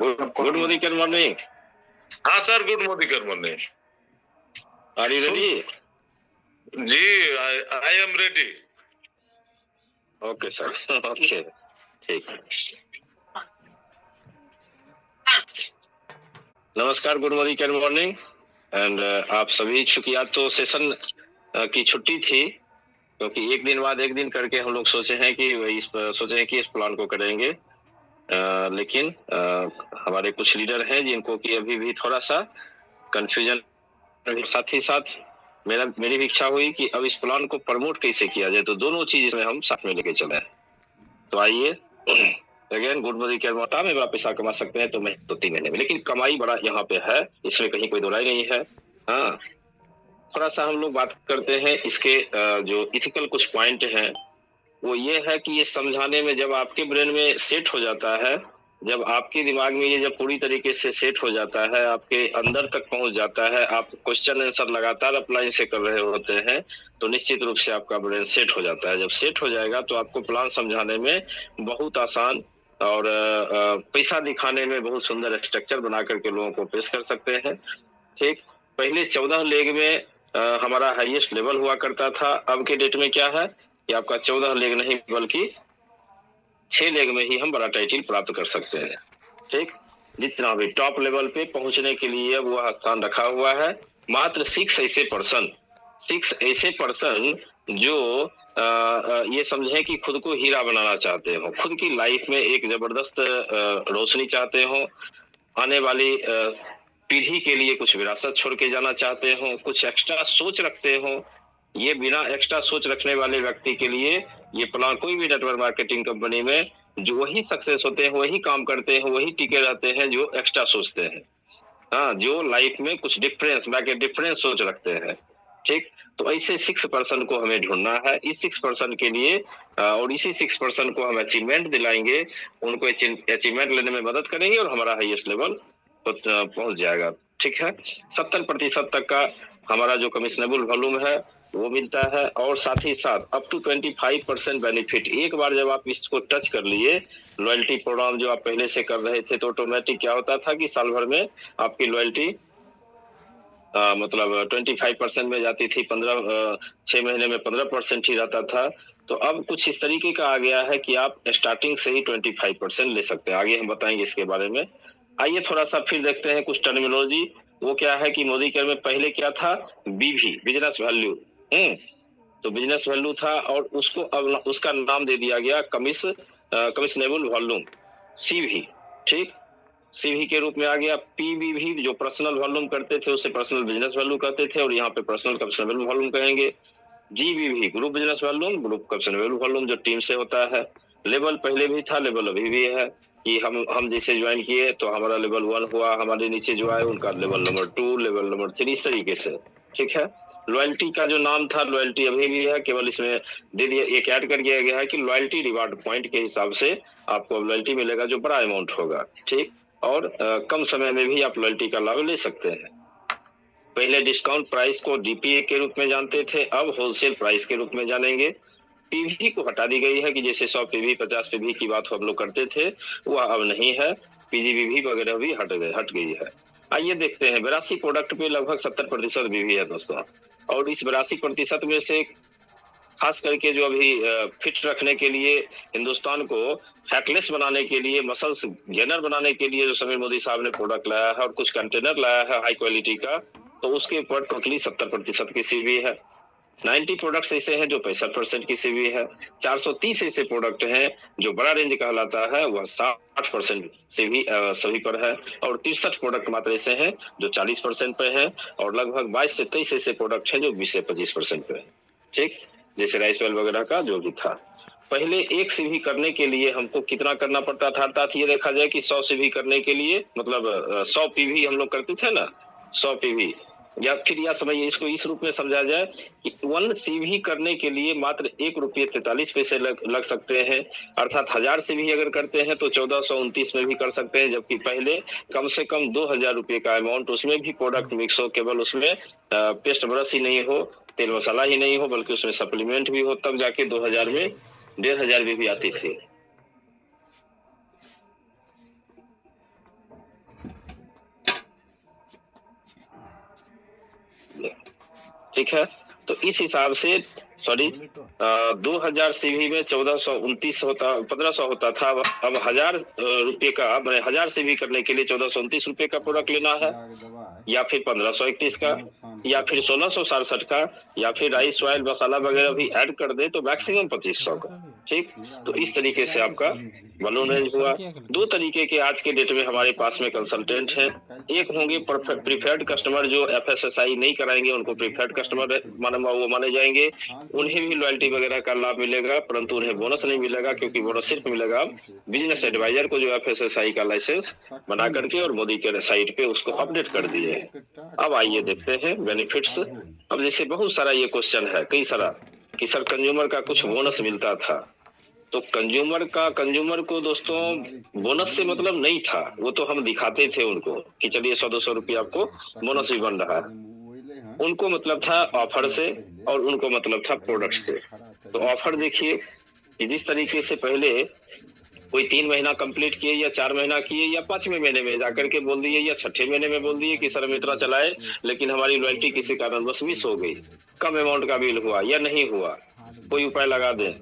Good morning morning. हाँ sir, good morning morning. Are you ready? जी, I am ready. Okay sir, okay ठीक। नमस्कार, good morning morning and आप सभी, चूंकि आज तो सेशन की छुट्टी थी, क्योंकि एक दिन बाद एक दिन करके हम लोग सोचे हैं कि इस प्लान को करेंगे, लेकिन हमारे कुछ लीडर हैं जिनको कि अभी भी थोड़ा सा कंफ्यूजन, साथ ही साथ मेरी भी इच्छा हुई कि अब इस प्लान को प्रमोट कैसे किया जाए, तो दोनों चीज में हम साथ में लेके चले। तो आइए, अगेन गुड मॉर्निंग क्या होता है, बड़ा पैसा कमा सकते हैं तो मैं तो 3 महीने में, लेकिन कमाई बड़ा यहाँ पे है, इसमें कहीं कोई दोराई नहीं है। हाँ, थोड़ा सा हम लोग बात करते हैं इसके जो इथिकल कुछ पॉइंट हैं, वो ये है कि ये समझाने में जब आपके ब्रेन में सेट हो जाता है, जब आपके दिमाग में ये जब पूरी तरीके से सेट हो जाता है, आपके अंदर तक पहुंच जाता है, आप क्वेश्चन आंसर लगातार अप्लाई से कर रहे होते हैं, तो निश्चित रूप से आपका ब्रेन सेट हो जाता है। जब सेट हो जाएगा तो आपको प्लान समझाने में बहुत आसान और पैसा दिखाने में बहुत सुंदर स्ट्रक्चर बना करके लोगों को पेश कर सकते हैं। ठीक, पहले 14 लेग में हमारा हाईएस्ट लेवल हुआ करता था, अब के डेट में क्या है कि आपका 14 लेग नहीं बल्कि 6 लेग में ही हम बड़ा टाइटल प्राप्त कर सकते हैं। ठीक, जितना भी टॉप लेवल पे पहुंचने के लिए वो स्थान रखा हुआ है। मात्र 6 ऐसे पर्सन जो ये समझे कि खुद को हीरा बनाना चाहते हो, खुद की लाइफ में एक जबरदस्त रोशनी चाहते हो, आने वाली पीढ़ी के लिए कुछ विरासत छोड़ के जाना चाहते हो, कुछ एक्स्ट्रा सोच रखते हो। ये बिना एक्स्ट्रा सोच रखने वाले व्यक्ति के लिए ये प्लान, कोई भी नेटवर्क मार्केटिंग कंपनी में जो वही सक्सेस होते हैं, वही काम करते हैं, वही टिके रहते हैं जो एक्स्ट्रा सोचते हैं। हाँ, जो लाइफ में कुछ डिफरेंस सोच रखते हैं। ठीक, तो ऐसे 6% को हमें ढूंढना है। इस 6% के लिए और इसी 6% को हम अचीवमेंट दिलाएंगे, उनको अचीवमेंट लेने में मदद करेंगे और हमारा हाईएस्ट लेवल पहुंच जाएगा। ठीक है, 70% तक का हमारा जो कमिशनेबल वॉल्यूम है वो मिलता है, और साथ ही साथ अप टू 25% बेनिफिट। एक बार जब आप इसको टच कर लिए, लॉयल्टी प्रोग्राम जो आप पहले से कर रहे थे, तो ऑटोमेटिक क्या होता था कि साल भर में आपकी लॉयल्टी मतलब 25% में जाती थी, 6 महीने में 15% ही रहता था। तो अब कुछ इस तरीके का आ गया है कि आप स्टार्टिंग से ही 25% ले सकते हैं। आगे हम बताएंगे इसके बारे में। आइए थोड़ा सा फिर देखते हैं कुछ टर्मिनोलॉजी। वो क्या है कि मोदी केयर में पहले क्या था, बीवी, बिजनेस वैल्यू। तो बिजनेस वैल्यू था, और उसको अब उसका नाम दे दिया गया कमिशनेबल वॉल्यूम, सीवी। ठीक, सीवी के रूप में आ गया। पीवीवी जो पर्सनल वॉल्यूम करते थे उसे पर्सनल बिजनेस वैल्यू कहते थे, और यहाँ पे पर्सनल कमिशनेबल वॉल्यूम कहेंगे। GVV group business volume, group commissionable volume जो टीम से होता है। लेवल पहले भी था, लेवल अभी भी है कि हम जैसे ज्वाइन किए तो हमारा लेवल 1 हुआ, हमारे नीचे जो आए उनका लेवल नंबर 2, लेवल नंबर 3, इस तरीके से। ठीक है, लॉयल्टी का जो नाम था, लॉयल्टी अभी भी है, केवल इसमें दे दिया, एक ऐड कर दिया गया है कि लॉयल्टी रिवार्ड पॉइंट के हिसाब से आपको लॉयल्टी मिलेगा जो बड़ा अमाउंट होगा। ठीक, और कम समय में भी आप लॉयल्टी का लाभ ले सकते हैं। पहले डिस्काउंट प्राइस को डीपीए के रूप में जानते थे, अब होलसेल प्राइस के रूप में जानेंगे। पीवी को हटा दी गई है कि जैसे 100 पीवी 50 पीवी की बात हम लोग करते थे, वह अब नहीं है। पीजीबीवी वगैरह भी हट गई है। आइए देखते हैं, 82 प्रोडक्ट पे लगभग 70% बीवी है दोस्तों, और इस 82% में से खास करके जो अभी फिट रखने के लिए, हिंदुस्तान को फैटलेस बनाने के लिए, मसल्स गेनर बनाने के लिए जो समीर मोदी साहब ने प्रोडक्ट लाया है और कुछ कंटेनर लाया है हाई क्वालिटी का, तो उसके ऊपर टोटली 70% की सीवी है। 90 प्रोडक्ट्स ऐसे हैं जो 65% की सीवी है। 430 ऐसे प्रोडक्ट हैं जो बड़ा रेंज कहलाता है, वह 60% सीवी सभी पर है, और 63 प्रोडक्ट मात्र ऐसे हैं जो 40% पे है, और लगभग 22 से 23 ऐसे प्रोडक्ट हैं जो 20 से 25% पे है। ठीक, जैसे राइस ऑयल वगैरह का जो भी था। पहले एक सीवी करने के लिए हमको कितना करना पड़ता था, अर्थात ये देखा जाए कि 100 सीवी करने के लिए मतलब 100 पीवी हम लोग करते थे ना, 100 पीवी, या फिर यह समझिए, इसको इस रूप में समझा जाए कि 1 सीवी करने के लिए मात्र ₹1.43 लग सकते हैं। अर्थात 1000 सीवी अगर करते हैं तो 1429 में भी कर सकते हैं, जबकि पहले कम से कम ₹2000 का अमाउंट, उसमें भी प्रोडक्ट मिक्स हो, केवल उसमें पेस्ट ब्रश ही नहीं हो, तेल मसाला ही नहीं हो, बल्कि उसमें सप्लीमेंट भी हो, तब जाके 2000 में 1500 भी आती थी। ठीक है, तो इस हिसाब से सॉरी 2000 सीवी में 1429 होता 1500 होता था, अब 1000 रुपये का, मैंने 1000 सीवी करने के लिए 1429 रुपये का प्रोडक्ट लेना है, या फिर 1531 का, या फिर 1667 का, या फिर राइस ऑयल मसाला वगैरह भी ऐड कर दे तो मैक्सिमम 2500 का। ठीक, तो इस तरीके से आपका बलून रेंज हुआ। दो तरीके के आज के डेट में हमारे पास में कंसल्टेंट हैं। एक होंगे प्रीफर्ड कस्टमर, जो FSSI नहीं कराएंगे उनको प्रीफर्ड कस्टमर माने जाएंगे, उन्हें भी लॉयल्टी वगैरह का लाभ मिलेगा, परंतु उन्हें बोनस नहीं मिलेगा, क्योंकि बोनस सिर्फ मिलेगा बिजनेस एडवाइजर को, जो FSSI का लाइसेंस बना करके और मोदी के साइट पे उसको अपडेट कर दिए। अब आइए देखते हैं बेनिफिट्स। अब जैसे बहुत सारा ये क्वेश्चन है, कई सारा, कि सर कंज्यूमर का कुछ बोनस मिलता था, तो कंज्यूमर को दोस्तों बोनस से मतलब नहीं था, वो तो हम दिखाते थे उनको कि चलिए 100-200 रुपये आपको बोनस भी बन रहा है। उनको मतलब था ऑफर से, और उनको मतलब था प्रोडक्ट से। तो ऑफर देखिए कि जिस तरीके से पहले कोई 3 महीना कंप्लीट किए, या 4 महीना किए, या 5वें महीने में जाकर के बोल दिए, या 6ठे महीने में बोल दिए कि सर हम इतना चलाए लेकिन हमारी लॉयल्टी किसी कारणवश मिस हो गई, कम अमाउंट का बिल हुआ या नहीं हुआ, कोई उपाय लगा दें।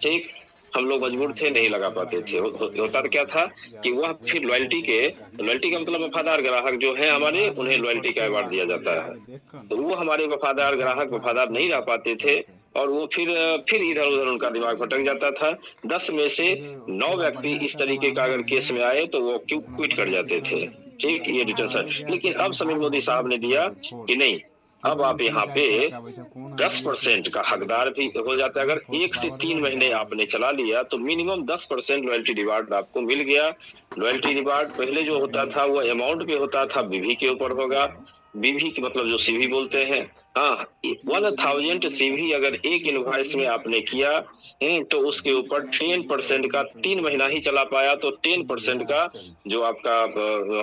ठीक, हम लोग मजबूर थे, नहीं लगा पाते थे। होता क्या था कि वह फिर लॉयल्टी का मतलब वफादार ग्राहक जो है हमारे, उन्हें लॉयल्टी का अवार्ड दिया जाता है। तो वो हमारे वफादार ग्राहक वफादार नहीं रह पाते थे, और वो फिर इधर उधर उनका दिमाग भटक जाता था। 10 में से 9 व्यक्ति इस तरीके का अगर केस में आए तो वो क्विट कर जाते थे। ठीक, ये डिटेंशन। लेकिन अब समीर मोदी साहब ने दिया कि नहीं, अब आप यहाँ पे 10% का हकदार भी हो जाता है। अगर 1 से 3 महीने आपने चला लिया तो मिनिमम 10% लॉयल्टी रिवार्ड आपको मिल गया। लॉयल्टी रिवार्ड पहले जो होता था वो अमाउंट पे होता था, बीवी के ऊपर होगा। बीवी की मतलब जो सीवी बोलते हैं, हाँ, 1000 सीवी अगर एक इनवॉइस में आपने किया तो उसके ऊपर 10% का 3 महीना ही चला पाया तो 10% का जो आपका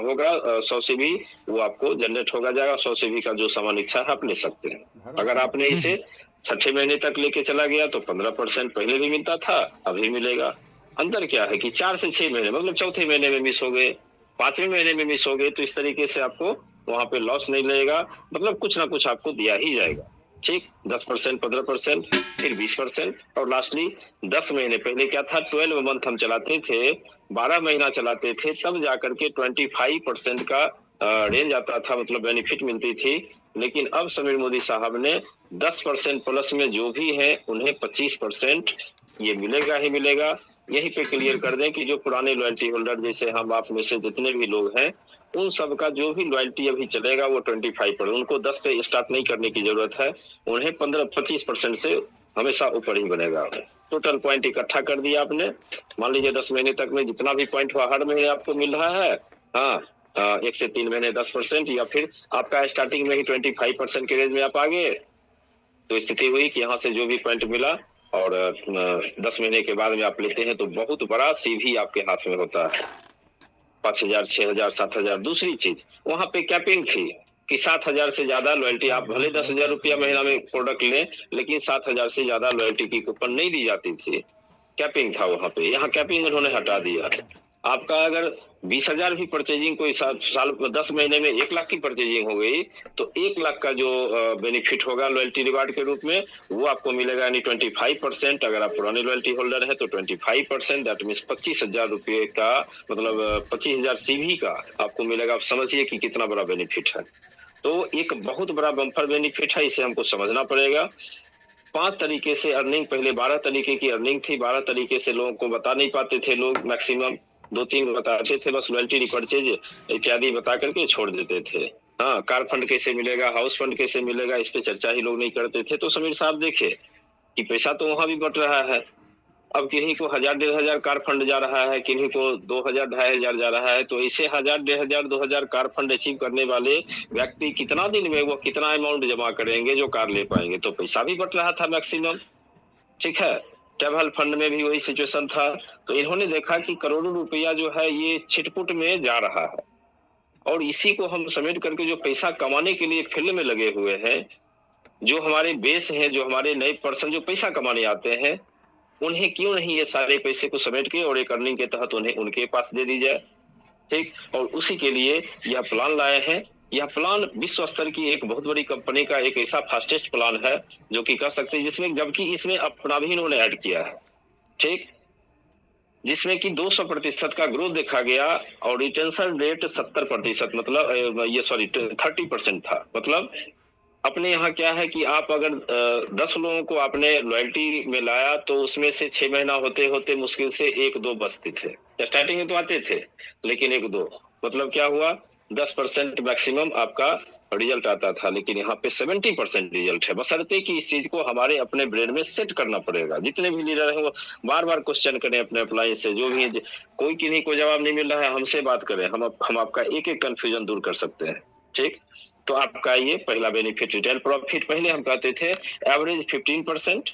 होगा 100 सीवी वो आपको जनरेट होगा जाएगा। 100 सीवी का जो सामान इच्छा है आप ले सकते हैं। अगर आपने इसे 6ठे महीने तक लेके चला गया तो 15% पहले भी मिलता था, अभी मिलेगा। अंतर क्या है कि 4 से 6 महीने मतलब चौथे महीने में मिस हो गए, 5वें महीने में मिस हो गए, तो इस तरीके से आपको वहां पे लॉस नहीं लगेगा, मतलब कुछ ना कुछ आपको दिया ही जाएगा। ठीक, 10%, 15%, फिर 20%, और लास्टली 10 महीने। पहले क्या था, 12 मंथ हम चलाते थे, 12 महीना चलाते थे, तब जाकर के 25% का रेंज आता था, मतलब बेनिफिट मिलती थी। लेकिन अब समीर मोदी साहब ने 10% प्लस में जो भी है उन्हें 25% ये मिलेगा ही मिलेगा। यहीं पे क्लियर कर दें कि जो पुराने लॉयल्टी होल्डर जैसे हम आप में से जितने भी लोग हैं, उन सब का जो भी लॉयल्टी अभी चलेगा वो 25%, उनको 10 से स्टार्ट नहीं करने की जरूरत है, उन्हें 15-25% से हमेशा ऊपर ही बनेगा। टोटल पॉइंट इकट्ठा कर दिया आपने, मान लीजिए 10 महीने तक में जितना भी पॉइंट हुआ हर महीने आपको मिल रहा है। हाँ, 1 से 3 महीने 10%, या फिर आपका स्टार्टिंग में ही 25% के रेंज में आप आ गए, तो स्थिति हुई कि यहाँ से जो भी पॉइंट मिला और 10 महीने के बाद में आप लेते हैं तो बहुत बड़ा सीवी आपके हाथ में होता है, 5000, 6000, 7000। दूसरी चीज वहां पे कैपिंग थी कि 7000 से ज्यादा लॉयल्टी, आप भले 10,000 रुपया महीना में प्रोडक्ट लें, लेकिन 7000 से ज्यादा लॉयल्टी की कूपन नहीं दी जाती थी, कैपिंग था वहां पे। यहाँ कैपिंग उन्होंने हटा दिया। आपका अगर 20,000 भी परचेजिंग कोई साल 10 महीने में 1 लाख की परचेजिंग हो गई तो 1 लाख का जो बेनिफिट होगा लॉयल्टी रिवार्ड के रूप में वो आपको मिलेगा, यानी 25%। अगर आप पुराने लॉयल्टी होल्डर है तो 25%, दैट मीन्स 25,000 रुपये का, मतलब 25,000 सीवी का आपको मिलेगा। आप समझिए कि कितना बड़ा बेनिफिट है। तो एक बहुत बड़ा बम्पर बेनिफिट है, इसे हमको समझना पड़ेगा। 5 तरीके से अर्निंग, पहले 12 तरीके की अर्निंग थी, 12 तरीके से लोगों को बता नहीं पाते थे लोग, मैक्सिमम 2-3 बताते थे, बस लॉयल्टी रिपर्चेज इत्यादि बता करके छोड़ देते थे। हाँ, कार फंड कैसे मिलेगा, हाउस फंड कैसे मिलेगा, इस पे चर्चा ही लोग नहीं करते थे। तो समीर साहब देखे कि पैसा तो वहां भी बट रहा है। अब किन्हीं को 1000-1500 कार फंड जा रहा है, किन्हीं को 2000-2500 जा रहा है, तो इसे 1000-1500-2000 कार फंड अचीव करने वाले व्यक्ति कितना दिन में वो कितना अमाउंट जमा करेंगे जो कार ले पाएंगे, तो पैसा भी बट रहा था मैक्सिमम। ठीक है, ट्रैवल फंड में भी वही सिचुएशन था। तो इन्होंने देखा कि करोड़ों रुपया जो है ये छिटपुट में जा रहा है, और इसी को हम समेट करके जो पैसा कमाने के लिए फील्ड में लगे हुए हैं, जो हमारे बेस हैं, जो हमारे नए पर्सन जो पैसा कमाने आते हैं, उन्हें क्यों नहीं ये सारे पैसे को समेट के और एक अर्निंग के तहत उन्हें उनके पास दे दी जाए। ठीक, और उसी के लिए यह प्लान लाए हैं यह प्लान विश्व स्तर की एक बहुत बड़ी कंपनी का एक ऐसा फास्टेस्ट प्लान है जो कि कह सकते हैं, जिसमें जबकि इसमें अपना भी इन्होंने ऐड किया है, ठीक, जिसमें कि 200% का ग्रोथ देखा गया और रिटेंशन रेट 70%, मतलब ये सॉरी 30% था। मतलब अपने यहाँ क्या है कि आप अगर 10 लोगों को आपने लॉयल्टी में लाया तो उसमें से 6 महीना होते होते मुश्किल से 1-2 बचते थे। स्टार्टिंग में तो आते थे लेकिन 1-2, मतलब क्या हुआ, 10% मैक्सिमम आपका रिजल्ट आता था, लेकिन यहाँ पे 70% रिजल्ट है। बशर्ते कि इस चीज को हमारे अपने ब्रेन में सेट करना पड़ेगा। जितने भी लीडर हैं वो बार बार क्वेश्चन करें अपने अप्लाई से, जो भी कोई किन्हीं को जवाब नहीं मिल रहा है हमसे बात करें, हम आपका एक एक कंफ्यूजन दूर कर सकते हैं, ठीक। तो आपका ये पहला बेनिफिट, रिटेल प्रॉफिट पहले हम कहते थे एवरेज 15%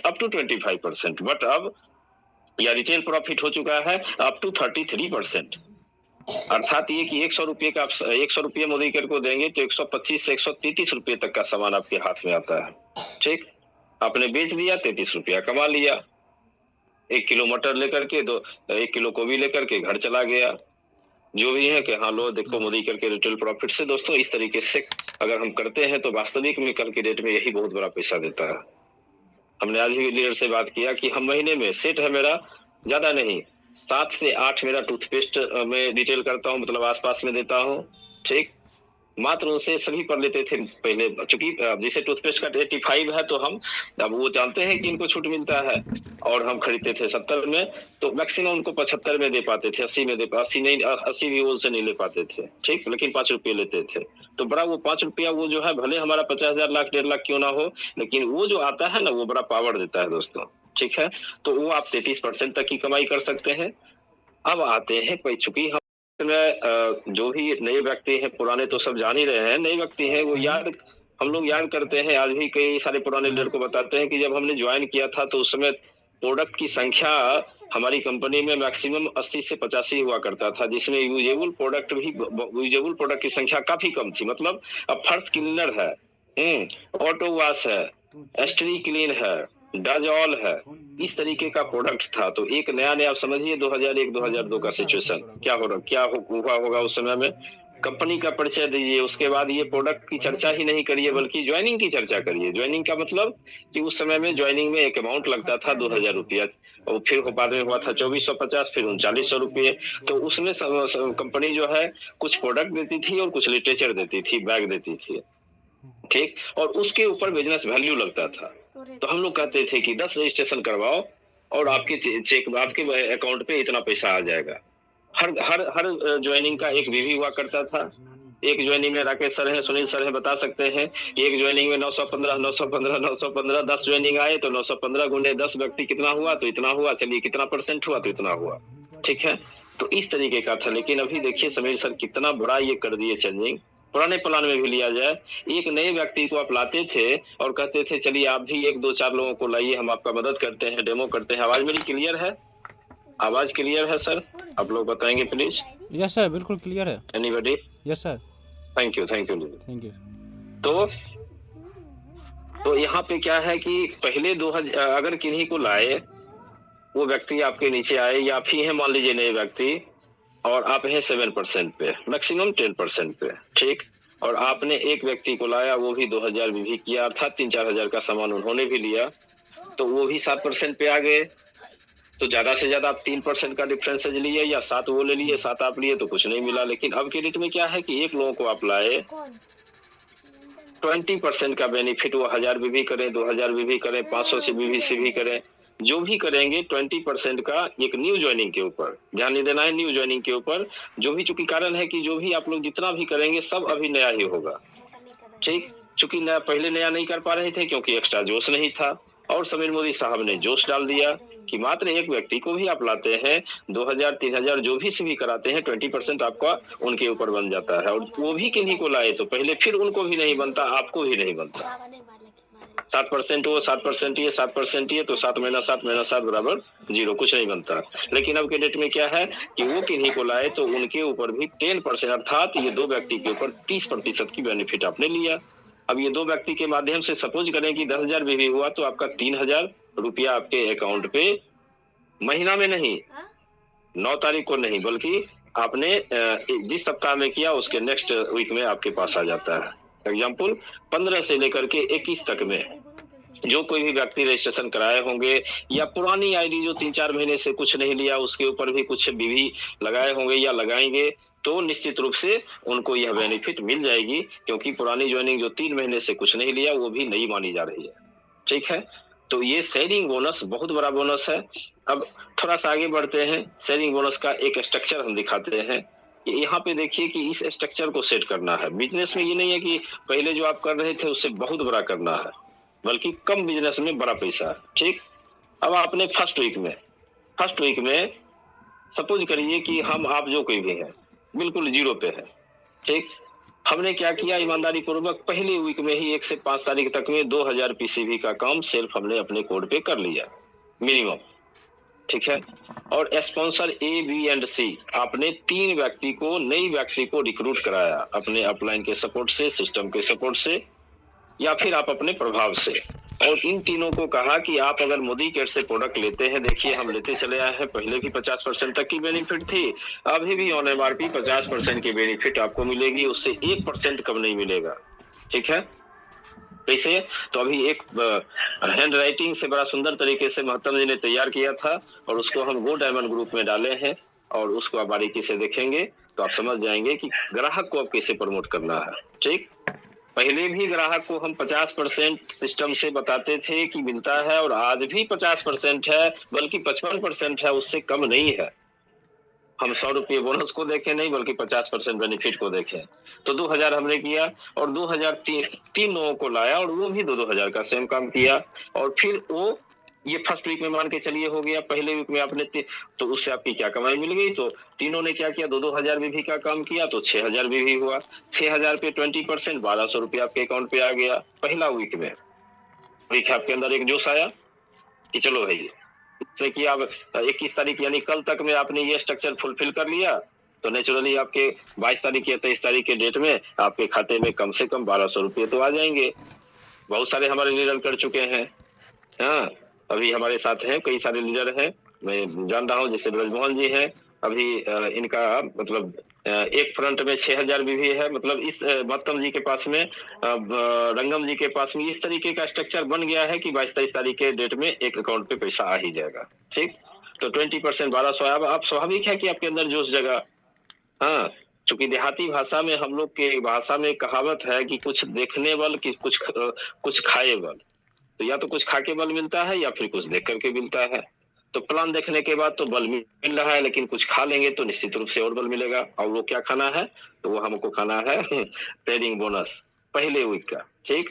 अप टू 25%, बट अब यह रिटेल प्रॉफिट हो चुका है अप टू 33%। अर्थात ये कि 100 रुपये का 100 रुपये मोदीकर को देंगे तो 125 से 133 रुपये तक का सामान आपके हाथ में आता है, ठीक। आपने बेच दिया, 33 रुपया कमा लिया। 1 किलो मटर लेकर के 1 किलो गोभी लेकर के घर चला गया, जो भी है कि हाँ लो देखो मोदीकर के रिटेल प्रॉफिट से। दोस्तों इस तरीके से अगर हम करते हैं तो वास्तविक में कल के डेट में यही बहुत बड़ा पैसा देता है। हमने आज भी लीडर से बात किया कि हम महीने में सेट है मेरा ज्यादा नहीं, 7 से 8 मेरा टूथपेस्ट में डिटेल करता हूँ, मतलब आसपास में देता हूँ, ठीक। मात्र उनसे सभी पर लेते थे पहले, चूंकि जैसे टूथपेस्ट का 85 है तो हम अब वो जानते हैं कि इनको छूट मिलता है और हम खरीदते थे 70 में, तो मैक्सिमम उनको 75 में दे पाते थे, 80 में 80 भी उनसे नहीं ले पाते थे, ठीक, लेकिन 5 रुपये लेते थे। तो बड़ा वो 5 रुपया वो जो है भले हमारा 50,000 लाख 1.5 लाख क्यों ना हो, लेकिन वो जो आता है ना वो बड़ा पावर देता है दोस्तों, ठीक है। तो वो आप 33% तक की कमाई कर सकते हैं। अब आते हैं कोई, चूंकि हम जो भी नए व्यक्ति हैं, पुराने तो सब जान ही रहे हैं, नए व्यक्ति हैं वो हम लोग याद करते हैं, आज भी कई सारे पुराने लीडर को बताते हैं कि जब हमने ज्वाइन किया था तो उस समय प्रोडक्ट की संख्या हमारी कंपनी में मैक्सिमम 80 से 85 हुआ करता था, जिसमें यूजेबल प्रोडक्ट की संख्या काफी कम थी। मतलब अब फर्श क्लीनर है, ऑटो वॉश है, एस्ट्री क्लीन है, डाजॉल है, इस तरीके का प्रोडक्ट था। तो एक नया आप समझिए 2001-2002 का सिचुएशन क्या हुआ होगा उस समय में। कंपनी का परिचय दीजिए, उसके बाद ये प्रोडक्ट की चर्चा ही नहीं करिए बल्कि ज्वाइनिंग की चर्चा करिए। ज्वाइनिंग का मतलब कि उस समय में ज्वाइनिंग में एक अमाउंट लगता था 2,000 रुपया, और फिर बाद में हुआ था 2450, फिर 3900 रुपये। तो उसमें कंपनी जो है कुछ प्रोडक्ट देती थी और कुछ लिटरेचर देती थी, बैग देती थी, ठीक, और उसके ऊपर बिजनेस वैल्यू लगता था। तो हम लोग कहते थे कि 10 रजिस्ट्रेशन करवाओ और आपके अकाउंट पे इतना पैसा आ जाएगा। हर ज्वाइनिंग का एक विधि हुआ करता था। एक ज्वाइनिंग में राकेश सर हैं, सुनील सर हैं, बता सकते हैं, एक ज्वाइनिंग में 915 10 ज्वाइनिंग आए तो 915 गुणे 10 व्यक्ति कितना हुआ, तो इतना हुआ, चलिए कितना % हुआ, तो इतना हुआ, ठीक है। तो इस तरीके का था। लेकिन अभी देखिए समीर सर कितना बड़ा ये कर दिए चेंजिंग। पुराने प्लान में भी लिया जाए, एक नए व्यक्ति को आप लाते थे और कहते थे चलिए आप भी 1-2-4 लोगों को लाइए, हम आपका मदद करते हैं, डेमो करते हैं। आवाज मेरी क्लियर है? आवाज क्लियर है सर? आप लोग बताएंगे प्लीज। यस सर, बिल्कुल क्लियर है। Anybody? Yes sir. Thank you. तो यहाँ पे क्या है कि पहले 2000 अगर किन्हीं को लाए, वो व्यक्ति आपके नीचे आए, या आप ही हैं मान लीजिए नए व्यक्ति, और आप हैं 7% पे, मैक्सिमम 10% पे, ठीक, और आपने एक व्यक्ति को लाया, वो भी 2000 भी किया, अर्थात 3-4 हजार का सामान उन्होंने भी लिया, तो वो भी 7% पे आ गए। तो ज्यादा से ज्यादा आप 3% का डिफरेंस लिए, या 7 वो ले लिए, 7 आप लिए, तो कुछ नहीं मिला। लेकिन अब के डेट में क्या है कि एक लोगों को आप लाए, 20% का बेनिफिट, वो 1000 भी करें, 2000 भी करें, 500 से भी करें, जो भी करेंगे 20% का एक न्यू ज्वाइनिंग के ऊपर ध्यान नहीं देना है। न्यू ज्वाइनिंग के ऊपर जो भी, चूंकि कारण है कि जो भी आप लोग जितना भी करेंगे सब अभी नया ही होगा, ठीक। चूंकि पहले नया नहीं कर पा रहे थे क्योंकि एक्स्ट्रा जोश नहीं था, और समीर मोदी साहब ने जोश डाल दिया कि मात्र एक व्यक्ति को भी आप लाते हैं, 2000-3000 जो भी से भी कराते हैं, 20% आपका उनके ऊपर बन जाता है। और वो भी किन्हीं को लाए तो पहले फिर उनको भी नहीं बनता, आपको भी नहीं बनता। 7% वो 7% ये 7% ये, तो 7 महीना 7 बराबर 0, कुछ नहीं बनता। लेकिन अब के डेट में क्या है कि वो किन्हीं को लाए तो उनके ऊपर भी 10%, अर्थात ये 2 व्यक्ति के ऊपर 30% की बेनिफिट आपने लिया। अब ये 2 व्यक्ति के माध्यम से सपोज करें कि 10,000 भी हुआ तो आपका 3,000 रुपया आपके अकाउंट पे महीना में नहीं, 9 तारीख को नहीं, बल्कि आपने जिस सप्ताह में किया उसके नेक्स्ट वीक में आपके पास आ जाता है। एग्जाम्पल 15 से लेकर के 21 तक में जो कोई भी व्यक्ति रजिस्ट्रेशन कराए होंगे या पुरानी आईडी जो 3-4 महीने से कुछ नहीं लिया उसके ऊपर भी कुछ बीवी लगाए होंगे या लगाएंगे, तो निश्चित रूप से उनको यह बेनिफिट मिल जाएगी, क्योंकि पुरानी ज्वाइनिंग जो 3 महीने से कुछ नहीं लिया वो भी नहीं मानी जा रही है। ठीक है, तो ये शेयरिंग बोनस बहुत बड़ा बोनस है। अब थोड़ा सा आगे बढ़ते हैं, शेयरिंग बोनस का एक स्ट्रक्चर हम दिखाते हैं। यहाँ पे देखिए कि इस स्ट्रक्चर को सेट करना है। बिजनेस में ये नहीं है कि पहले जो आप कर रहे थे उससे बहुत बड़ा करना है, बल्कि कम बिजनेस में बड़ा पैसा है। ठीक, अब आपने फर्स्ट वीक में सपोज करिए कि आप जो कोई भी है बिल्कुल जीरो पे है। ठीक, हमने क्या किया, ईमानदारी पूर्वक पहले वीक में ही 1 से 5 तारीख तक में 2000 पीसीबी का काम सिर्फ हमने अपने कोड पे कर लिया मिनिमम। ठीक है, और स्पॉन्सर ए बी एंड सी आपने 3 व्यक्ति को, नई व्यक्ति को रिक्रूट कराया अपने अपलाइन के सपोर्ट से, सिस्टम के सपोर्ट से, या फिर आप अपने प्रभाव से। और इन तीनों को कहा कि आप अगर मोदी केयर से प्रोडक्ट लेते हैं, देखिए हम लेते चले आए हैं, पहले भी 50% तक की बेनिफिट थी, अभी भी ऑन एमआरपी 50% की बेनिफिट आपको मिलेगी, उससे 1% कम नहीं मिलेगा। ठीक है, कैसे, तो अभी एक हैंड राइटिंग से बड़ा सुंदर तरीके से महत्तम जी ने तैयार किया था और उसको हम गो डायमंड ग्रुप में डाले हैं, और उसको आप बारीकी से देखेंगे तो आप समझ जाएंगे कि ग्राहक को अब कैसे प्रमोट करना है। ठीक, पहले भी ग्राहक को हम 50% सिस्टम से बताते थे कि मिलता है, और आज भी 50% है, बल्कि 55% है, उससे कम नहीं है। हम 100 रुपये बोनस को देखें नहीं, बल्कि 50% बेनिफिट को देखें। तो 2000 हमने किया और 2003 लोगों को लाया और वो भी 2000 का सेम काम किया, और फिर वो ये फर्स्ट वीक में मान के चलिए हो गया। पहले वीक में आपने तो उससे आपकी क्या कमाई मिल गई, तो तीनों ने क्या किया, 2-2000 बीवी का काम किया, तो 6000 बीवी हुआ। 6000 पे 20% 1200 रुपये आपके अकाउंट पे आ गया पहला वीक में। वीक आपके अंदर एक जोश आया कि चलो भाई, कि आप 21 तारीख यानी कल तक में आपने ये स्ट्रक्चर फुलफिल कर लिया, तो नेचुरली आपके 22 तारीख या 23 तारीख के डेट में आपके खाते में कम से कम 1200 रुपये तो आ जाएंगे। बहुत सारे हमारे लीडर कर चुके हैं। हाँ, अभी हमारे साथ हैं, कई सारे लीडर हैं, मैं जान रहा हूँ, जैसे ब्रजमोहन जी हैं, अभी इनका मतलब एक फ्रंट में 6000 बीवी है, मतलब इस महत्तम जी के पास में, रंगम जी के पास में इस तरीके का स्ट्रक्चर बन गया है कि 22-23 तारीख के डेट में एक अकाउंट पे पैसा आ ही जाएगा। ठीक, तो 20% 1200 अब स्वाभाविक है कि आपके अंदर जोश जगह। हाँ, चूंकि देहाती भाषा में, हम लोग के भाषा में कहावत है कि कुछ देखने बल कि कुछ खाए बल, तो या तो कुछ खा के बल मिलता है या फिर कुछ देख करके मिलता है। तो प्लान देखने के बाद तो बल मिल रहा है, लेकिन कुछ खा लेंगे तो निश्चित रूप से और बल मिलेगा। और वो क्या खाना है, तो वो हमको खाना है शेयरिंग बोनस पहले वीक का। ठीक,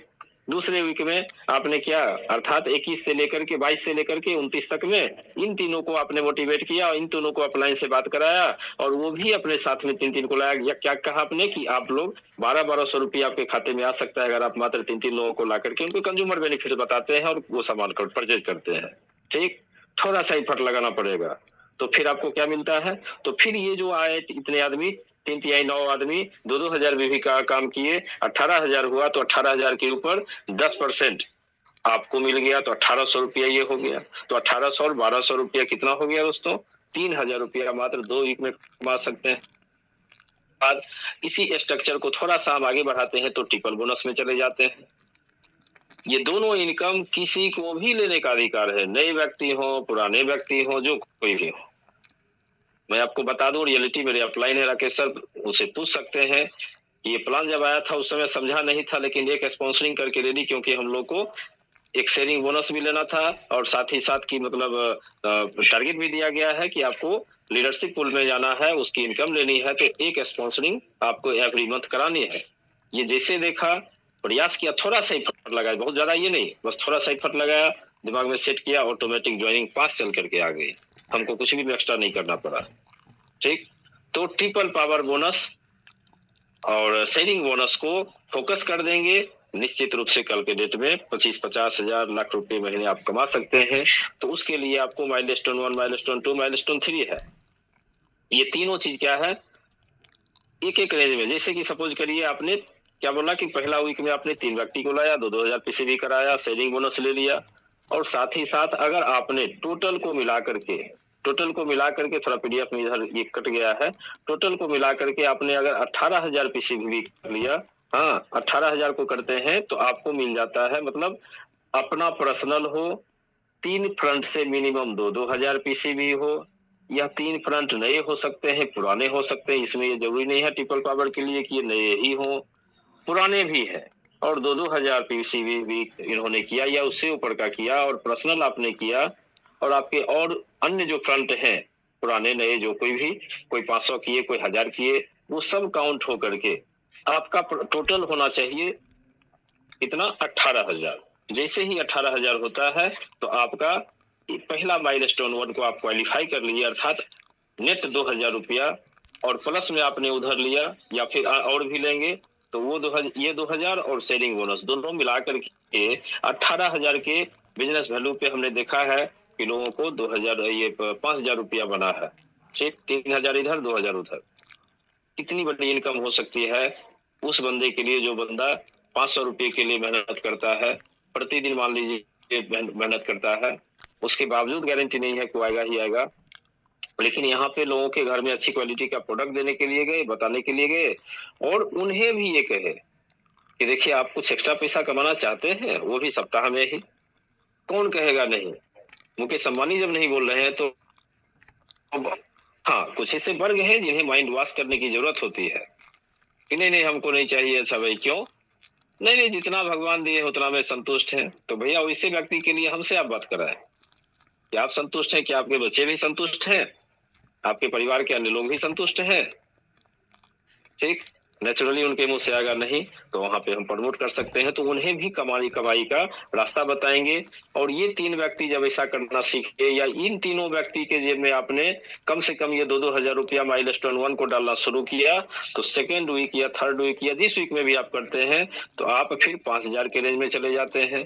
दूसरे वीक में आपने क्या, अर्थात 21 से लेकर के 22 से लेकर के 29 तक में इन तीनों को आपने मोटिवेट किया, इन तीनों को अपलाइन से बात कराया, और वो भी अपने साथ में 3-3 को लाया। या क्या कहा आपने कि आप लोग 1200 रुपये आपके खाते में आ सकता है अगर आप मात्र 3-3 लोगों को ला करके उनको कंज्यूमर बेनिफिट बताते हैं और वो सामान को परचेज करते हैं। ठीक, थोड़ा सा एफर्ट लगाना पड़ेगा, तो फिर आपको क्या मिलता है, तो फिर ये जो आए इतने आदमी, 3-9 आदमी 2-2000 बीवी का काम किए, 18000 हुआ, तो 18000 के ऊपर 10% आपको मिल गया, तो 1800 रुपया ये हो गया। तो 1800 और 1200 रुपया कितना हो गया दोस्तों, 3000 रुपया मात्र 2 वीक में कमा सकते हैं। बाद इसी स्ट्रक्चर को थोड़ा सा हम आगे बढ़ाते हैं तो ट्रिपल बोनस में चले जाते हैं। ये दोनों इनकम किसी को भी लेने का अधिकार है, नए व्यक्ति हो, पुराने व्यक्ति हो, जो कोई भी हो। मैं आपको बता दूं, रियलिटी मेरे अपलाइन है राकेश सर, उसे पूछ सकते हैं। ये प्लान जब आया था उस समय समझा नहीं था, लेकिन एक स्पॉन्सरिंग करके ले ली, क्योंकि हम लोग को एक शेयरिंग बोनस भी लेना था, और साथ ही साथ की मतलब टारगेट भी दिया गया है कि आपको लीडरशिप पूल में जाना है, उसकी इनकम लेनी है, तो एक स्पॉन्सरिंग आपको एवरी मंथ करानी है। ये जैसे देखा, प्रयास किया, थोड़ा सा एफर्ट लगाया, बहुत ज्यादा ये नहीं, बस थोड़ा सा एफर्ट लगाया, दिमाग में सेट किया, ऑटोमेटिक ज्वाइनिंग 5 चल करके आ गई, हमको कुछ भी एक्स्ट्रा नहीं करना पड़ा। ठीक, तो ट्रिपल पावर बोनस और शेयरिंग बोनस को फोकस कर देंगे, निश्चित रूप से कल के डेट में 25-50 हजार लाख रुपए महीने आप कमा सकते हैं। तो उसके लिए आपको माइलस्टोन 1, माइलस्टोन 2, माइलस्टोन 3 है। ये तीनों चीज क्या है, एक एक रेंज में। जैसे कि सपोज करिए आपने क्या बोला कि पहला वीक में आपने 3 व्यक्ति को लाया, 2-2000 पीसीबी कराया, शेयरिंग बोनस ले लिया, और साथ ही साथ अगर आपने टोटल को मिला करके टोटल को मिला करके, थोड़ा पीडीएफ में इधर ये कट गया है, टोटल को मिला करके आपने अगर 18,000 पीसीबी कर लिया, हाँ 18,000 को करते हैं तो आपको मिल जाता है, मतलब अपना पर्सनल हो, 3 फ्रंट से मिनिमम 2-2 हजार पीसीबी हो, या 3 फ्रंट नए हो सकते हैं, पुराने हो सकते हैं, इसमें ये जरूरी नहीं है ट्रिपल पावर के लिए कि ये नए ही हो, पुराने भी है, और 2-2 हजार पीसीबी भी इन्होंने किया या उससे ऊपर का किया, और पर्सनल आपने किया, और आपके और अन्य जो फ्रंट हैं पुराने नए जो कोई भी, कोई 500 किए, कोई 1000 किए, वो सब काउंट हो करके आपका टोटल होना चाहिए कितना, 18,000। जैसे ही 18,000 होता है तो आपका पहला माइलस्टोन 1 को आप क्वालिफाई कर लिए, अर्थात नेट 2,000 रुपया, और प्लस में आपने उधर लिया या फिर और भी लेंगे तो वो 2,000 और शेयरिंग बोनस दोनों मिलाकर के 18,000 के बिजनेस वैल्यू पे हमने देखा है कि लोगों को 2,000 ये 5,000 रुपया बना है, ठीक, 3,000 इधर 2,000 उधर। कितनी बड़ी इनकम हो सकती है उस बंदे के लिए जो बंदा 500 रुपये के लिए मेहनत करता है, प्रतिदिन मान लीजिए मेहनत करता है, उसके बावजूद गारंटी नहीं है कि आएगा ही आएगा, लेकिन यहाँ पे लोगों के घर में अच्छी क्वालिटी का प्रोडक्ट देने के लिए गए, बताने के लिए गए, और उन्हें भी ये कहे कि देखिए आप कुछ एक्स्ट्रा पैसा कमाना चाहते हैं, वो भी सप्ताह में ही, कौन कहेगा नहीं। मुकेश अंबानी जब नहीं बोल रहे हैं तो हाँ, कुछ ऐसे वर्ग हैं जिन्हें माइंड वॉश करने की जरूरत होती है कि नहीं नहीं हमको नहीं चाहिए, अच्छा भाई क्यों, नहीं नहीं जितना भगवान दिए उतना में संतुष्ट है, तो भैया वैसे व्यक्ति के लिए हमसे आप बात कराएं कि आप संतुष्ट हैं, कि आपके बच्चे भी संतुष्ट हैं, आपके परिवार के अन्य लोग भी संतुष्ट हैं, ठीक, नेचुरली उनके मुंह से आएगा नहीं तो वहां पे हम प्रमोट कर सकते हैं, तो उन्हें भी कमाई का रास्ता बताएंगे। और ये 3 व्यक्ति जब ऐसा करना सीखे, या इन तीनों व्यक्ति के जेब में आपने कम से कम ये 2-2 हजार रुपया माइलस्टोन 1 को डालना शुरू किया, तो सेकेंड वीक या थर्ड वीक या जिस वीक में भी आप करते हैं तो आप फिर 5,000 के रेंज में चले जाते हैं।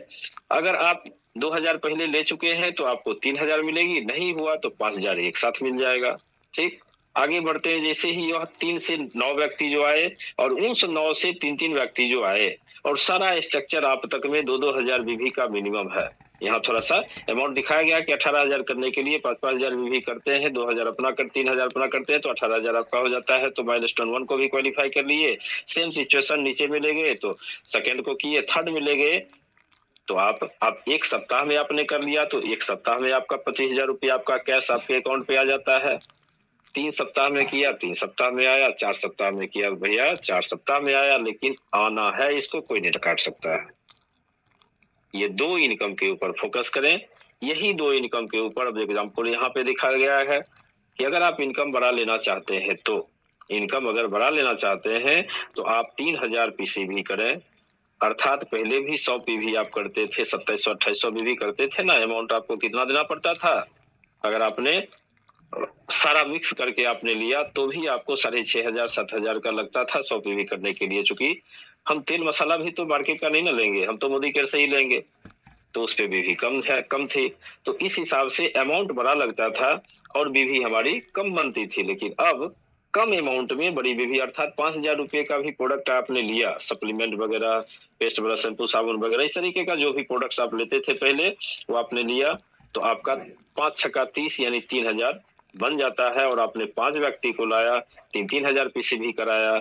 अगर आप 2,000 पहले ले चुके हैं तो आपको 3,000 मिलेगी, नहीं हुआ तो 5,000 एक साथ मिल जाएगा, ठीक। आगे बढ़ते हैं, जैसे ही यह 3 से 9 व्यक्ति जो आए, और उस 9 से 3-3 व्यक्ति जो आए, और सारा स्ट्रक्चर आप तक में 2-2 हजार बीवी का मिनिमम है। यहाँ थोड़ा सा अमाउंट दिखाया गया कि 18,000 करने के लिए 5-5 हजार बीवी करते हैं, 2,000 अपना कर 3,000 अपना करते हैं तो 18,000 आपका हो जाता है। तो माइलस्टोन 1 को भी क्वालिफाई कर लिए, सेम सिचुएशन नीचे मिले गए तो सेकेंड को किए, थर्ड मिले गए तो आप एक सप्ताह में आपने कर लिया तो एक सप्ताह में आपका 25,000 रुपया आपका कैश आपके अकाउंट पे आ जाता है। 3 सप्ताह में किया, 3 सप्ताह में आया, 4 सप्ताह में किया, भैया 4 सप्ताह में आया, लेकिन आना है, इसको कोई नहीं काट सकता है। ये 2 इनकम के ऊपर फोकस करें, यही 2 इनकम के ऊपर। अब एग्जाम्पल यहाँ पे दिखाया गया है कि अगर आप इनकम बढ़ा लेना चाहते हैं तो इनकम अगर बढ़ा लेना चाहते हैं तो आप 3,000 पीसीबी करें, अर्थात पहले भी 100 पीवी आप करते थे, 2700-2800 पीवी करते थे ना, अमाउंट आपको कितना देना पड़ता था, अगर आपने सारा मिक्स करके आपने लिया तो भी आपको 6,500-7,000 का लगता था 100 पीवी करने के लिए। चूंकि हम तेल मसाला भी तो मार्केट का नहीं ना लेंगे, हम तो मोदी केयर से ही लेंगे, तो उस पे भी कम थी, तो इस हिसाब से अमाउंट बड़ा लगता था और बीवी हमारी कम बनती थी। लेकिन अब कम अमाउंट में बड़ी बीवी, अर्थात 5,000 रुपए का भी प्रोडक्ट आपने लिया, सप्लीमेंट वगैरह, पेस्ट वगैरह, शैम्पू साबुन वगैरह, इस तरीके का जो भी प्रोडक्ट्स आप लेते थे पहले वो आपने लिया, तो आपका 5-6 30 यानी 3,000 बन जाता है। और आपने 5 व्यक्ति को लाया, 3-3 हजार पीसीबी कराया,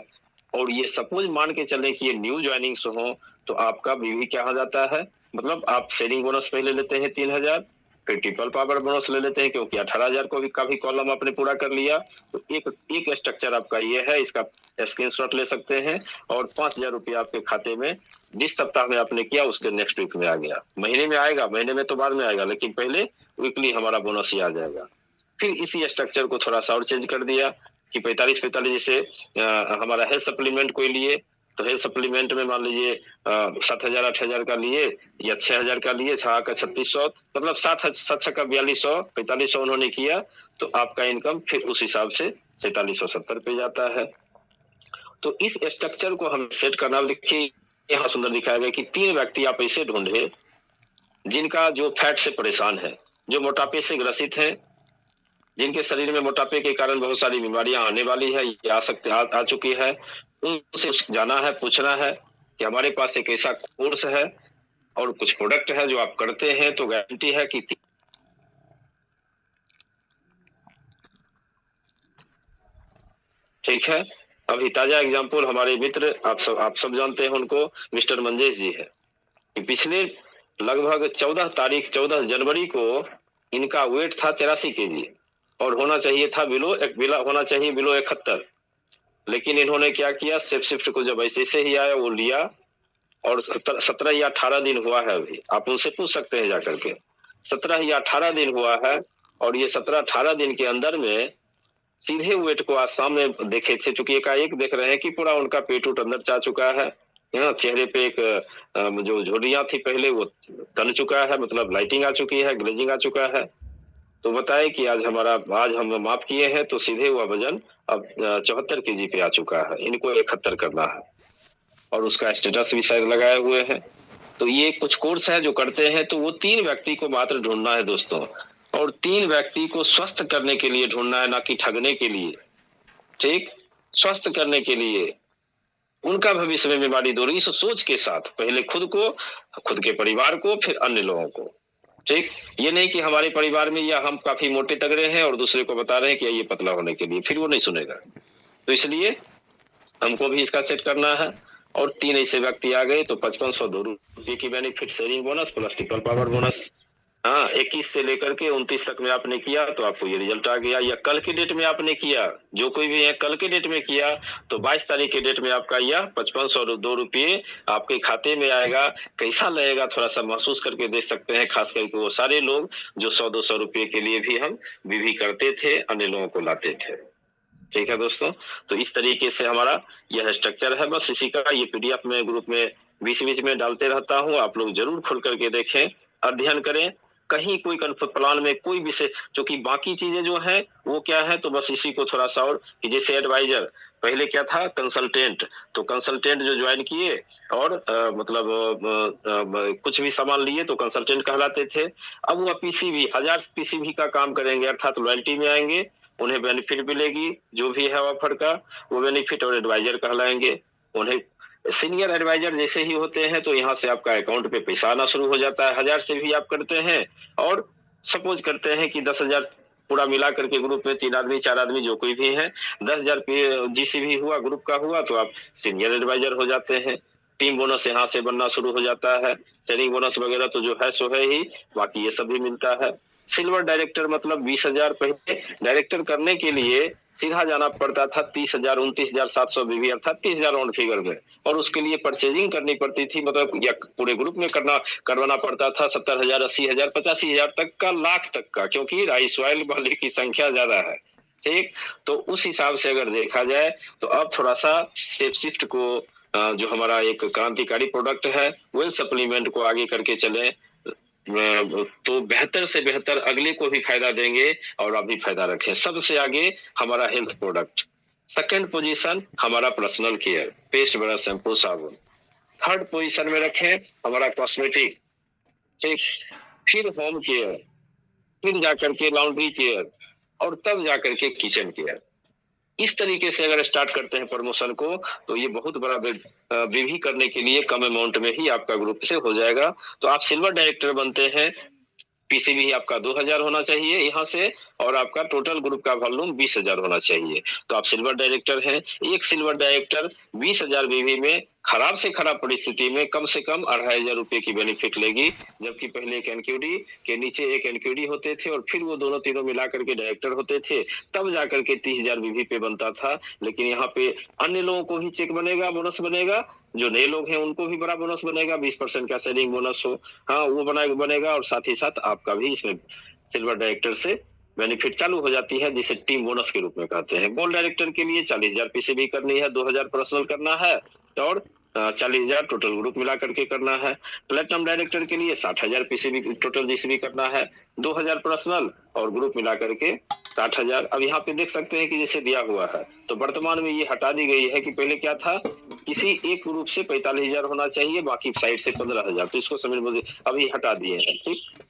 और ये सपोज मान के चले कि ये न्यू ज्वाइनिंग्स हो तो आपका बीवी क्या हो जाता है, मतलब आप शेयरिंग बोनस पहले लेते हैं 3,000, फिर ट्रिपल पावर बोनस ले लेते हैं क्योंकि 18,000 को भी का भी कॉलम आपने पूरा कर लिया। तो एक स्ट्रक्चर आपका ये है, इसका स्क्रीनशॉट ले सकते हैं, और 5,000 रुपया आपके खाते में जिस सप्ताह में आपने किया उसके नेक्स्ट वीक में आ गया। महीने में आएगा, महीने में तो बाद में आएगा, लेकिन पहले वीकली हमारा बोनस ही आ जाएगा। फिर इसी स्ट्रक्चर को थोड़ा सा और चेंज कर दिया कि 45-45 जैसे हमारा हेल्थ सप्लीमेंट कोई लिए तो हेल्थ सप्लीमेंट में मान लीजिए 7,000 8,000 का लिए या 6,000 का लिए, 6 का 3600, मतलब 7 का 4200, 4500 उन्होंने किया, तो आपका इनकम फिर उस हिसाब से 4770 पे जाता है। तो इस स्ट्रक्चर को हम सेट करना, देखिए यहाँ सुंदर दिखाया गया कि 3 व्यक्ति आप ऐसे ढूंढे जिनका जो फैट से परेशान है, जो मोटापे से ग्रसित है, जिनके शरीर में मोटापे के कारण बहुत सारी बीमारियां आने वाली है या आ चुकी है, उनसे जाना है, पूछना है कि हमारे पास एक ऐसा कोर्स है और कुछ प्रोडक्ट है जो आप करते हैं, तो गारंटी है कि ठीक है। अभी ताजा एग्जाम्पल हमारे मित्र आप सब जानते हैं उनको, मिस्टर मंजेश जी है, कि पिछले लगभग 14 जनवरी को इनका वेट था 83 केजी और होना चाहिए था बिलो 71, लेकिन इन्होंने क्या किया, शिफ्ट को जब ऐसे ही आया वो लिया और 17 या 18 दिन हुआ है। अभी आप उनसे पूछ सकते हैं जाकर के, 17 या 18 दिन हुआ है और ये 17-18 दिन के अंदर में सीधे वेट को आज सामने देखे थे, चूंकि एकाएक देख रहे हैं कि पूरा उनका पेट उट अंदर जा चुका है, चेहरे पे एक जो झुर्रियां थी पहले वो तन चुका है, मतलब लाइटिंग आ चुकी है, ग्लेजिंग आ चुका है। तो बताए कि आज हम माप किए हैं तो सीधे हुआ वजन अब 74 केजी पे आ चुका है, इनको 71 करना है और उसका स्टेटस भी शायद लगाए हुए हैं। तो ये कुछ कोर्स है जो करते हैं, तो वो 3 व्यक्ति को मात्र ढूंढना है दोस्तों, और 3 व्यक्ति को स्वस्थ करने के लिए ढूंढना है, ना कि ठगने के लिए। ठीक, स्वस्थ करने के लिए, उनका भविष्य में बीमारी दूर, इस सोच के साथ पहले खुद को, खुद के परिवार को, फिर अन्य लोगों को। ठीक, ये नहीं कि हमारे परिवार में या हम काफी मोटे तगड़े हैं और दूसरे को बता रहे हैं कि ये पतला होने के लिए, फिर वो नहीं सुनेगा। तो इसलिए हमको भी इसका सेट करना है। और 3 ऐसे व्यक्ति आ गए तो 5502 रुपये की benefit sharing bonus plus triple power bonus. हाँ, 21 से लेकर के 29 तक में आपने किया तो आपको ये रिजल्ट आ गया, या कल के डेट में आपने किया, जो कोई भी है कल के डेट में किया तो 22 तारीख के डेट में आपका यह 5502 रुपये आपके खाते में आएगा। कैसा लगेगा थोड़ा सा महसूस करके देख सकते हैं, खास करके वो सारे लोग जो 100-200 रुपये के लिए भी हम विधि करते थे, अन्य लोगों को लाते थे। ठीक है दोस्तों, तो इस तरीके से हमारा यह स्ट्रक्चर है। बस इसी का ये पीडीएफ में ग्रुप में बीच में डालते रहता हूँ, आप लोग जरूर खोल करके देखें, अध्ययन करें। कहीं कोई प्लान में कोई विषय, क्योंकि बाकी चीजें जो है वो क्या है, तो बस इसी को थोड़ा सा और कि जैसे एडवाइजर पहले क्या था, कंसल्टेंट, तो कंसल्टेंट जो ज्वाइन किए और कुछ भी सामान लिए तो कंसल्टेंट कहलाते थे। अब वो पीसीबी 1000 पीसीबी का काम करेंगे, अर्थात लॉयल्टी में आएंगे, उन्हें बेनिफिट मिलेगी जो भी है ऑफर का, वो बेनिफिट, और एडवाइजर कहलाएंगे। उन्हें सीनियर एडवाइजर जैसे ही होते हैं तो यहाँ से आपका अकाउंट पे पैसा आना शुरू हो जाता है। 1000 से भी आप करते हैं और सपोज करते हैं कि 10,000 पूरा मिला करके ग्रुप में 3 आदमी 4 आदमी जो कोई भी है, 10,000 जीसी भी हुआ, ग्रुप का हुआ, तो आप सीनियर एडवाइजर हो जाते हैं। टीम बोनस यहाँ से बनना शुरू हो जाता है, शेयरिंग बोनस वगैरह तो जो है सो है ही, बाकी ये सब भी मिलता है। सिल्वर डायरेक्टर मतलब 20,000, पहले डायरेक्टर करने के लिए सीधा जाना पड़ता था 30,000 29,700 बीवी, अर्थात 30,000 राउंड फिगर में, और उसके लिए परचेजिंग करनी पड़ती थी, मतलब या पूरे ग्रुप में करवाना पड़ता था 70,000 80,000 85,000 तक का, लाख तक का, क्योंकि राइस ऑयल वाले की संख्या ज्यादा है। ठीक, तो उस हिसाब से अगर देखा जाए तो अब थोड़ा सा सेफ शिफ्ट को जो हमारा एक क्रांतिकारी प्रोडक्ट है, वेल सप्लीमेंट को आगे करके चले तो बेहतर से बेहतर अगले को भी फायदा देंगे और आप भी फायदा रखें। सबसे आगे हमारा हेल्थ प्रोडक्ट, सेकंड पोजीशन हमारा personal care, paste brush shampoo साबुन, थर्ड पोजीशन में रखें हमारा कॉस्मेटिक, ठीक, फिर होम केयर, फिर जाकर के लॉन्ड्री केयर, और तब जाकर के किचन केयर। इस तरीके से अगर स्टार्ट करते हैं प्रमोशन को तो ये बहुत बड़ा वृद्धि करने के लिए कम अमाउंट में ही आपका ग्रुप से हो जाएगा। तो आप सिल्वर डायरेक्टर बनते हैं, पीसीबी आपका 2,000 होना चाहिए यहाँ से, और आपका टोटल ग्रुप का वॉल्यूम 20,000 होना चाहिए, तो आप सिल्वर डायरेक्टर हैं। एक सिल्वर डायरेक्टर 20,000 बीवी में खराब से खराब परिस्थिति में कम से कम 2,500 रुपए की बेनिफिट लेगी, जबकि पहले एक एनक्यूडी के नीचे एक एनक्यूडी होते थे और फिर वो दोनों तीनों मिला करके डायरेक्टर होते थे, तब जाकर के 30,000 बीवी पे बनता था। लेकिन यहाँ पे अन्य लोगों को भी चेक बनेगा, बोनस बनेगा, जो नए लोग हैं उनको भी बड़ा बोनस बनेगा, 20% का सेलिंग बोनस हो, हाँ वो बनेगा, और साथ ही साथ आपका भी इसमें सिल्वर डायरेक्टर से बेनिफिट चालू हो जाती है, जिसे टीम बोनस के रूप में कहते हैं। गोल्ड डायरेक्टर के लिए 40,000 पीसीबी करनी है, 2,000 पर्सनल करना है और 40,000 टोटल ग्रुप मिला करके करना है। प्लेटिनम डायरेक्टर के लिए 60,000 पीसीबी टोटल जीसीबी करना है, 2,000 पर्सनल और ग्रुप मिला करके 60,000। अब यहाँ पे देख सकते हैं कि जैसे दिया हुआ है, तो वर्तमान में ये हटा दी गई है कि पहले क्या था, किसी एक ग्रुप से 45,000 होना चाहिए, बाकी साइड से 15,000, तो इसको समझ अभी हटा दिए हैं। ठीक,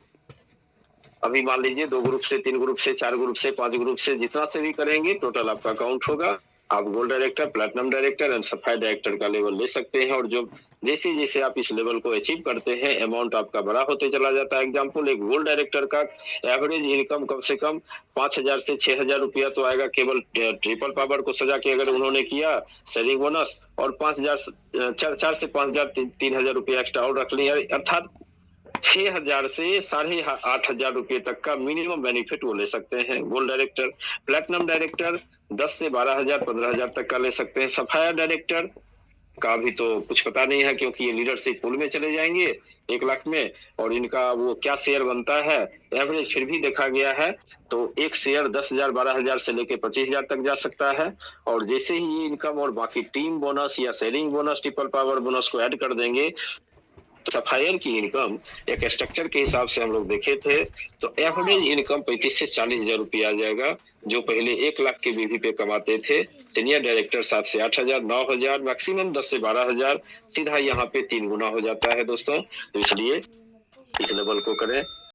अभी मान लीजिए 2 ग्रुप से 3 ग्रुप से 4 ग्रुप से 5 ग्रुप से जितना से भी करेंगे टोटल आपका काउंट होगा, आप gold director, platinum director and sapphire director का लेवल ले सकते हैं। और जो जैसे जैसे आप इस लेवल को अचीव करते हैं, अमाउंट आपका बड़ा होते चला जाता है। एग्जांपल, एक गोल्ड डायरेक्टर का एवरेज इनकम कम से कम 5,000 से 6,000 रुपया तो आएगा, केवल ट्रिपल पावर को सजा के अगर उन्होंने किया सेलिंग बोनस, और 5,000 4 से 5,000 3,000 रुपया एक्स्ट्रा और रख लिया, अर्थात 6,000 से 8,500 रुपये तक का मिनिमम बेनिफिट वो ले सकते हैं गोल्ड डायरेक्टर। प्लैटिनम डायरेक्टर 10 से 12,000 15,000 तक का ले सकते हैं। सफायर डायरेक्टर का भी तो कुछ पता नहीं है, क्योंकि ये लीडरशिप पूल में चले जाएंगे 1 लाख में, और इनका वो क्या शेयर बनता है एवरेज फिर भी देखा गया है तो एक शेयर 10,000 12,000 से लेके 25,000 तक जा सकता है। और जैसे ही ये इनकम और बाकी टीम बोनस या selling bonus, triple power bonus को ऐड कर देंगे, सफायर की इनकम एक स्ट्रक्चर के हिसाब से हम लोग देखे थे तो एवरेज इनकम 35 से 40,000 रुपया आ जाएगा, जो पहले 1 लाख के बीवी पे कमाते थे। सीनियर डायरेक्टर 7 से 8,000, 9,000, मैक्सिमम 10 से 12,000, सीधा यहाँ पे 3 गुना हो जाता है दोस्तों। तो इसलिए इस लेवल को करें।